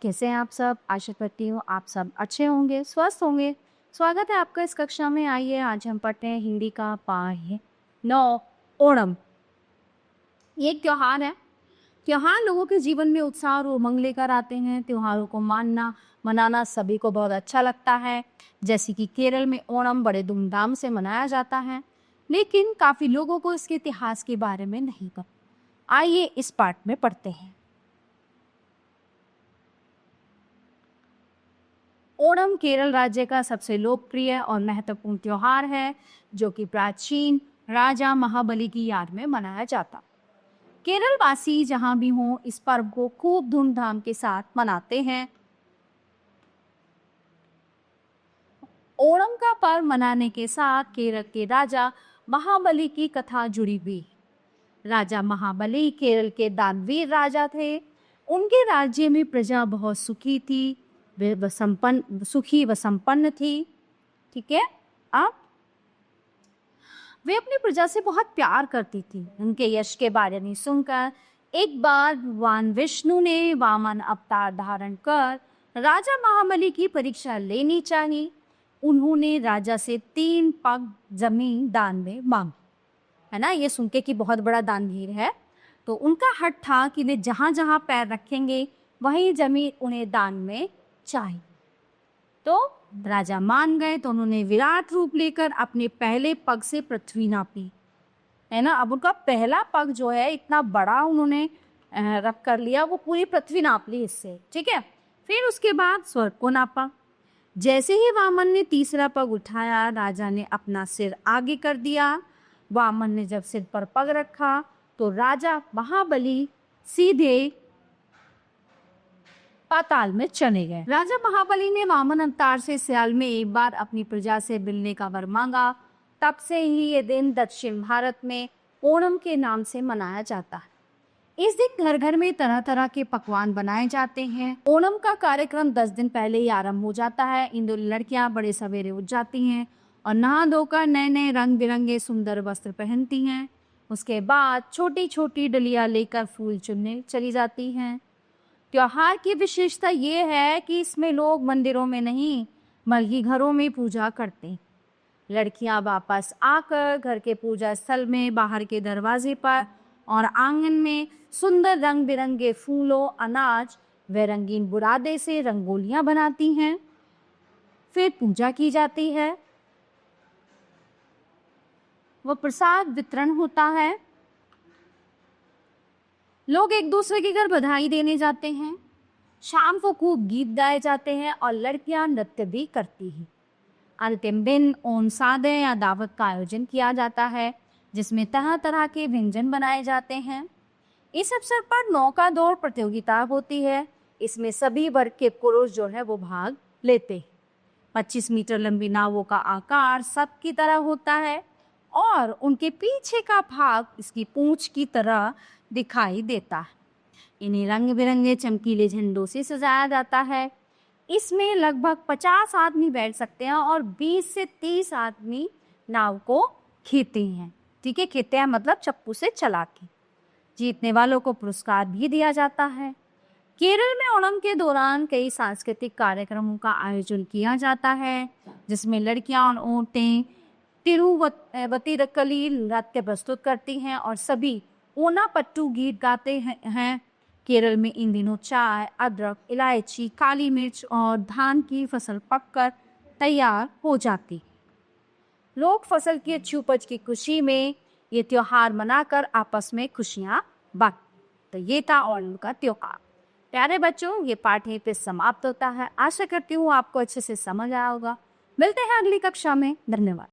कैसे हैं आप सब? आशा करती हूँ आप सब अच्छे होंगे, स्वस्थ होंगे। स्वागत है आपका इस कक्षा में। आइए आज हम पढ़ते हैं हिंदी का पाठ 9 ओणम। ये एक त्योहार है। त्योहार लोगों के जीवन में उत्साह और उमंग लेकर आते हैं। त्योहारों को मनाना सभी को बहुत अच्छा लगता है। जैसे कि केरल में ओणम बड़े धूमधाम से मनाया जाता है, लेकिन काफी लोगों को इसके इतिहास के बारे में नहीं पता। आइए इस पाठ में पढ़ते हैं। ओणम केरल राज्य का सबसे लोकप्रिय और महत्वपूर्ण त्योहार है, जो कि प्राचीन राजा महाबली की याद में मनाया जाता। केरल वासी जहां भी हों, इस पर्व को खूब धूमधाम के साथ मनाते हैं। ओणम का पर्व मनाने के साथ केरल के राजा महाबली की कथा जुड़ी हुई। राजा महाबली केरल के दानवीर राजा थे। उनके राज्य में प्रजा बहुत सुखी थी, सुखी व संपन्न थी। ठीक है। अब वे अपनी प्रजा से बहुत प्यार करती थी। उनके यश के बारे में सुनकर एक बार भगवान विष्णु ने वामन अवतार धारण कर राजा महाबली की परीक्षा लेनी चाहिए। उन्होंने राजा से 3 पग जमीन दान में मांगी। है ना, ये सुन के कि बहुत बड़ा दानवीर है, तो उनका हट था कि वे जहां जहां पैर रखेंगे वहीं जमीन उन्हें दान में चाहिए। तो राजा मान गए। तो उन्होंने विराट रूप लेकर अपने पहले पग से पृथ्वी नापी। है ना, अब उनका पहला पग जो है इतना बड़ा उन्होंने रख कर लिया, वो पूरी पृथ्वी नाप ली इससे। ठीक है। फिर उसके बाद स्वर्ग को नापा। जैसे ही वामन ने तीसरा पग उठाया, राजा ने अपना सिर आगे कर दिया। वामन ने जब सिर पर पग रखा तो राजा महाबली सीधे पाताल में चले गए। राजा महाबली ने वामन अवतार से साल में एक बार अपनी प्रजा से मिलने का वर मांगा। तब से ही ये दिन दक्षिण भारत में ओणम के नाम से मनाया जाता है। इस दिन घर घर में तरह तरह के पकवान बनाए जाते हैं। ओणम का कार्यक्रम 10 दिन पहले ही आरंभ हो जाता है। इन दिन लड़कियां बड़े सवेरे उठ जाती हैं और नहा धोकर नए नए रंग बिरंगे सुंदर वस्त्र पहनती हैं। उसके बाद छोटी छोटी डलियां लेकर फूल चुनने चली जाती हैं। त्योहार की विशेषता ये है कि इसमें लोग मंदिरों में नहीं बल्कि घरों में पूजा करते हैं। लड़कियां वापस आकर घर के पूजा स्थल में बाहर के दरवाजे पर और आंगन में सुंदर रंग बिरंगे फूलों, अनाज व रंगीन बुरादे से रंगोलियां बनाती हैं। फिर पूजा की जाती है, वो प्रसाद वितरण होता है। लोग एक दूसरे के घर बधाई देने जाते हैं। शाम को खूब गीत गाए जाते हैं और लड़कियां नृत्य भी करती हैं। अंतिम दिन ओन सादे या दावत का आयोजन किया जाता है, जिसमें तरह तरह के व्यंजन बनाए जाते हैं। इस अवसर पर नौका दौड़ प्रतियोगिता होती है। इसमें सभी वर्ग के पुरुष जो है वो भाग लेते हैं। 25 मीटर लंबी नावों का आकार सबकी तरह होता है और उनके पीछे का भाग इसकी पूंछ की तरह दिखाई देता है। इन्हें रंग बिरंगे चमकीले झंडों से सजाया जाता है। इसमें लगभग 50 आदमी बैठ सकते हैं और 20 से 30 आदमी नाव को खींचते हैं। ठीक है, खींचते हैं मतलब चप्पू से चला के। जीतने वालों को पुरस्कार भी दिया जाता है। केरल में ओणम के दौरान कई सांस्कृतिक कार्यक्रमों का आयोजन किया जाता है, जिसमें लड़कियां और औरतें तिरुवतिरकली नृत्य प्रस्तुत करती हैं और सभी ओनापट्टू गीत गाते हैं। केरल में इन दिनों चाय, अदरक, इलायची, काली मिर्च और धान की फसल पककर तैयार हो जाती। लोग फसल की अच्छी उपज की खुशी में ये त्योहार मनाकर आपस में खुशियां बांटते। तो ये था ओणम का त्योहार। प्यारे बच्चों, ये पाठ यहीं पे समाप्त होता है। आशा करती हूँ आपको अच्छे से समझ आया होगा। मिलते हैं अगली कक्षा में। धन्यवाद।